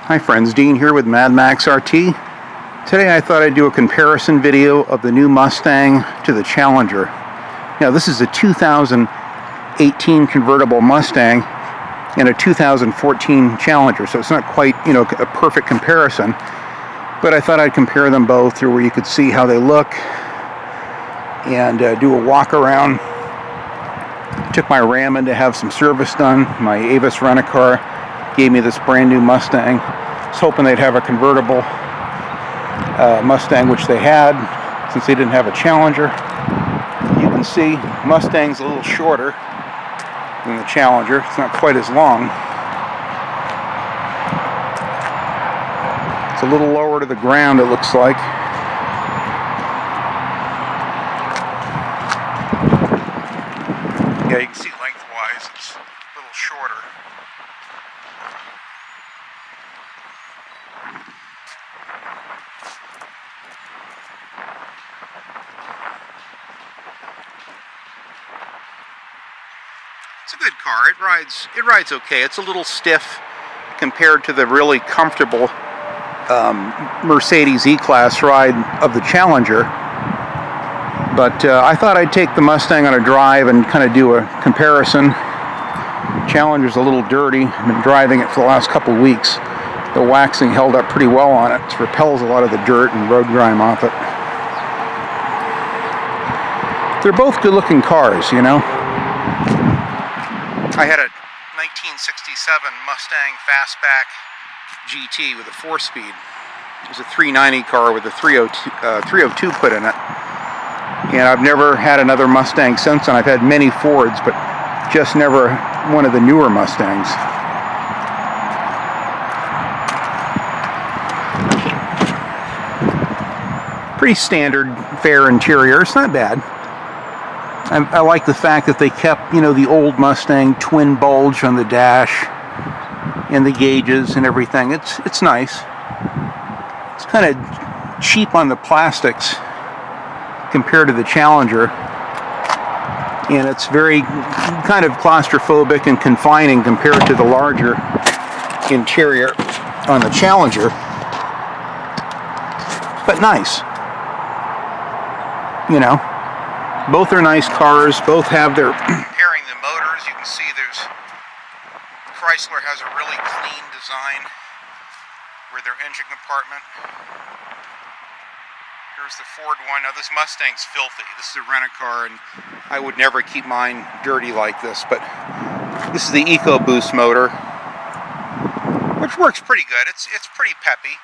Hi friends, Dean here with Mad Max RT. Today I thought I'd do a comparison video of the new Mustang to the Challenger. Now this is a 2018 convertible Mustang and a 2014 Challenger, so it's not quite, a perfect comparison. But I thought I'd compare them both through where you could see how they look and do a walk around. Took my Ram in to have some service done. My Avis Rent-A-Car gave me this brand new Mustang. I was hoping they'd have a convertible Mustang, which they had, since they didn't have a Challenger. You can see Mustang's a little shorter than the Challenger. It's not quite as long. It's a little lower to the ground, it looks like. Yeah, you can see lengthwise it's a little shorter. It's a good car. It rides okay. It's a little stiff compared to the really comfortable Mercedes E-Class ride of the Challenger. But I thought I'd take the Mustang on a drive and kind of do a comparison. Challenger's a little dirty. I've been driving it for the last couple of weeks. The waxing held up pretty well on it. It repels a lot of the dirt and road grime off it. They're both good looking cars, I had a 1967 Mustang Fastback GT with a 4-speed. It was a 390 car with a 302 put in it. And I've never had another Mustang since then. I've had many Fords, but just never one of the newer Mustangs. Pretty standard fare interior. It's not bad. I like the fact that they kept, the old Mustang twin bulge on the dash and the gauges and everything. It's nice. It's kind of cheap on the plastics compared to the Challenger, and it's very kind of claustrophobic and confining compared to the larger interior on the Challenger, but nice. Both are nice cars. Both have their comparing the motors. You can see Chrysler has a really clean design with their engine compartment. Here's the Ford one. Now this Mustang's filthy. This is a Rent-A-Car, and I would never keep mine dirty like this, but this is the EcoBoost motor, which works pretty good. It's pretty peppy.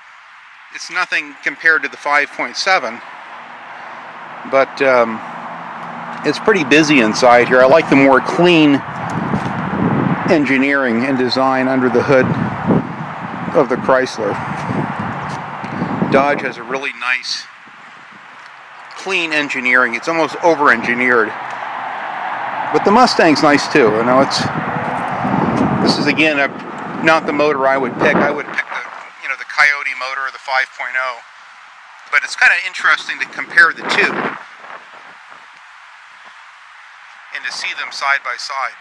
It's nothing compared to the 5.7, but it's pretty busy inside here. I like the more clean engineering and design under the hood of the Chrysler. Dodge has a really nice clean engineering. It's almost over-engineered. But the Mustang's nice too. This is again not the motor I would pick. I would pick the Coyote motor or the 5.0. But it's kind of interesting to compare the two and to see them side by side.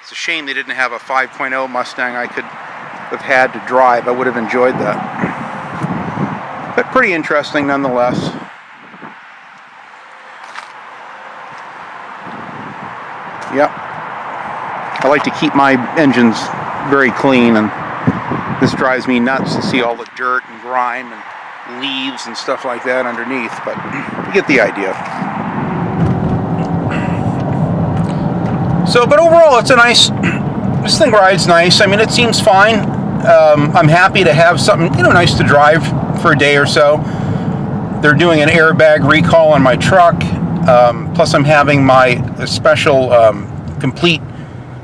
It's a shame they didn't have a 5.0 Mustang I could have had to drive. I would have enjoyed that. But pretty interesting nonetheless. Yep. I like to keep my engines very clean, and this drives me nuts to see all the dirt and grime and leaves and stuff like that underneath, but you get the idea. So, but overall, it's a nice, this thing rides nice. I mean, it seems fine. I'm happy to have something, nice to drive for a day or so. They're doing an airbag recall on my truck. Plus I'm having my special complete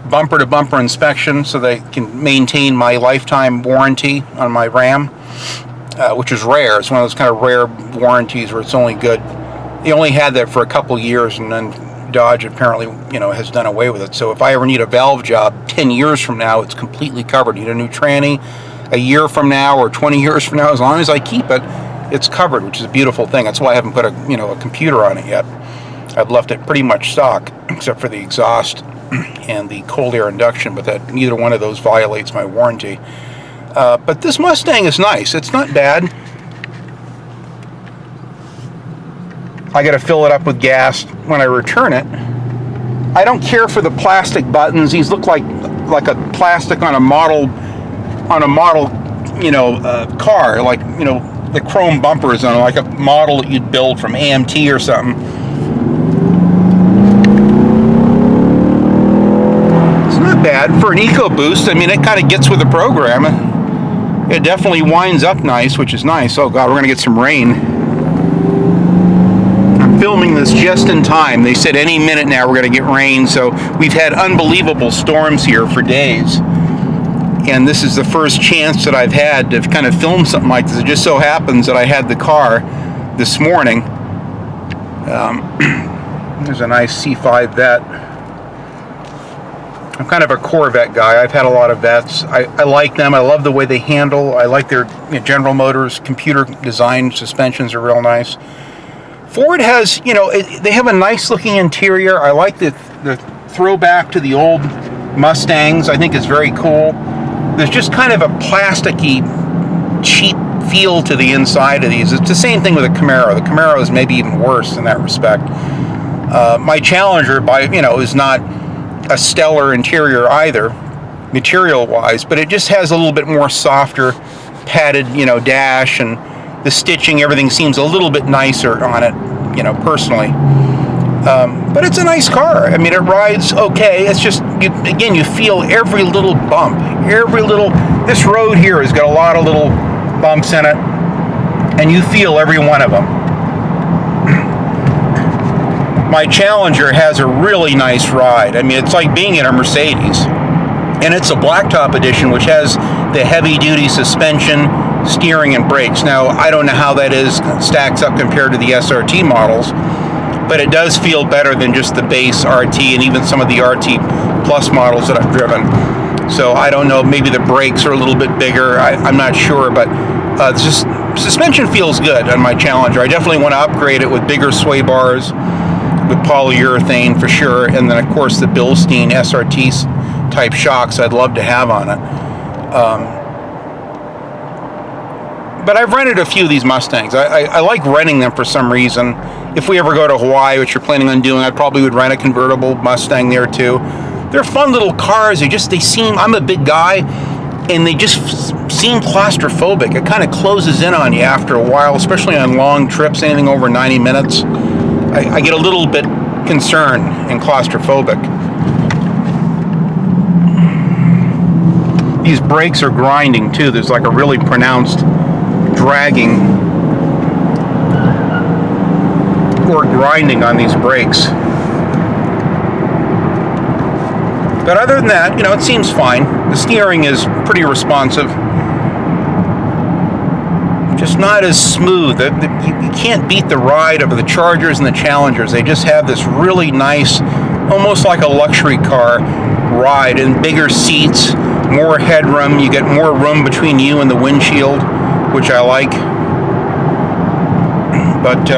bumper-to-bumper inspection so they can maintain my lifetime warranty on my Ram, which is rare. It's one of those kind of rare warranties where it's only good. They only had that for a couple years, and then Dodge apparently, has done away with it. So if I ever need a valve job 10 years from now, it's completely covered. Need a new tranny a year from now or 20 years from now, as long as I keep it, it's covered, which is a beautiful thing. That's why I haven't put a computer on it yet. I've left it pretty much stock, except for the exhaust and the cold air induction, but that neither one of those violates my warranty. But this Mustang is nice. It's not bad. I got to fill it up with gas when I return it. I don't care for the plastic buttons. These look like a plastic on a model, car, like, the chrome bumpers on like a model that you'd build from AMT or something. It's not bad for an EcoBoost. I mean, it kind of gets with the program. It definitely winds up nice, which is nice. Oh God, we're gonna get some rain. I'm filming this just in time. They said any minute now we're gonna get rain, so we've had unbelievable storms here for days. And this is the first chance that I've had to kind of film something like this. It just so happens that I had the car this morning. There's a nice C5 Vet. I'm kind of a Corvette guy. I've had a lot of Vets. I like them. I love the way they handle. I like their General Motors computer design suspensions are real nice. Ford has, they have a nice looking interior. I like the throwback to the old Mustangs. I think it's very cool. There's just kind of a plasticky, cheap feel to the inside of these. It's the same thing with a Camaro. The Camaro is maybe even worse in that respect. My Challenger, is not a stellar interior either, material-wise, but it just has a little bit more softer, padded, dash, and the stitching, everything seems a little bit nicer on it, personally. But it's a nice car. I mean, it rides okay. It's just, you feel every little bump. This road here has got a lot of little bumps in it, and you feel every one of them. My Challenger has a really nice ride. I mean, it's like being in a Mercedes. And it's a blacktop edition, which has the heavy-duty suspension, steering, and brakes. Now, I don't know how that stacks up compared to the SRT models, but it does feel better than just the base RT and even some of the RT Plus models that I've driven. So I don't know, maybe the brakes are a little bit bigger. I'm not sure, but suspension feels good on my Challenger. I definitely want to upgrade it with bigger sway bars, with polyurethane for sure, and then of course the Bilstein SRT type shocks I'd love to have on it. But I've rented a few of these Mustangs. I like renting them for some reason. If we ever go to Hawaii, which you're planning on doing, I probably would rent a convertible Mustang there too. They're fun little cars. They seem, I'm a big guy, and they just seem claustrophobic. It kind of closes in on you after a while, especially on long trips, anything over 90 minutes. I get a little bit concerned and claustrophobic. These brakes are grinding too. There's like a really pronounced dragging or grinding on these brakes. But other than that, it seems fine. The steering is pretty responsive. Just not as smooth. You can't beat the ride of the Chargers and the Challengers. They just have this really nice, almost like a luxury car ride, and bigger seats, more headroom. You get more room between you and the windshield, which I like. But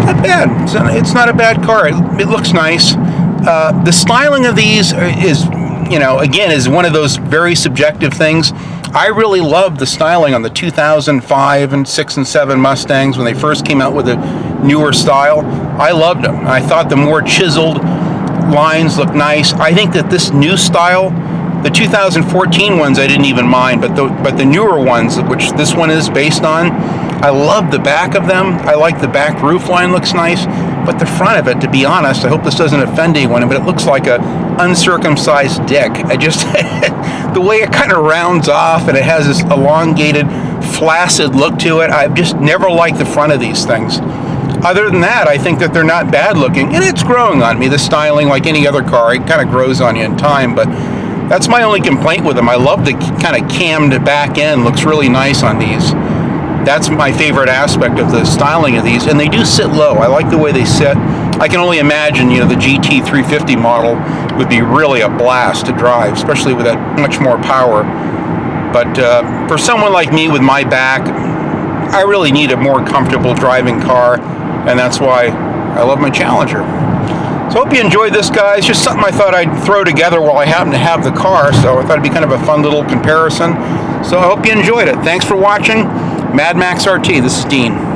not bad. It's not a bad car. It looks nice. The styling of these is, again, is one of those very subjective things. I really loved the styling on the 2005 and 6 and 7 Mustangs when they first came out with a newer style. I loved them. I thought the more chiseled lines looked nice. I think that this new style, the 2014 ones I didn't even mind, but the newer ones, which this one is based on, I love the back of them. I like the back roof line, looks nice, but the front of it, to be honest, I hope this doesn't offend anyone, but it looks like a uncircumcised dick. The way it kind of rounds off, and it has this elongated, flaccid look to it. I've just never liked the front of these things. Other than that, I think that they're not bad looking, and it's growing on me. The styling, like any other car, it kind of grows on you in time, but that's my only complaint with them. I love the kind of cammed back end. Looks really nice on these. That's my favorite aspect of the styling of these, and they do sit low. I like the way they sit. I can only imagine, the GT350 model would be really a blast to drive, especially with that much more power. But for someone like me with my back, I really need a more comfortable driving car, and that's why I love my Challenger. So I hope you enjoyed this, guys. Just something I thought I'd throw together while I happen to have the car, so I thought it'd be kind of a fun little comparison. So I hope you enjoyed it. Thanks for watching. Mad Max RT, this is Dean.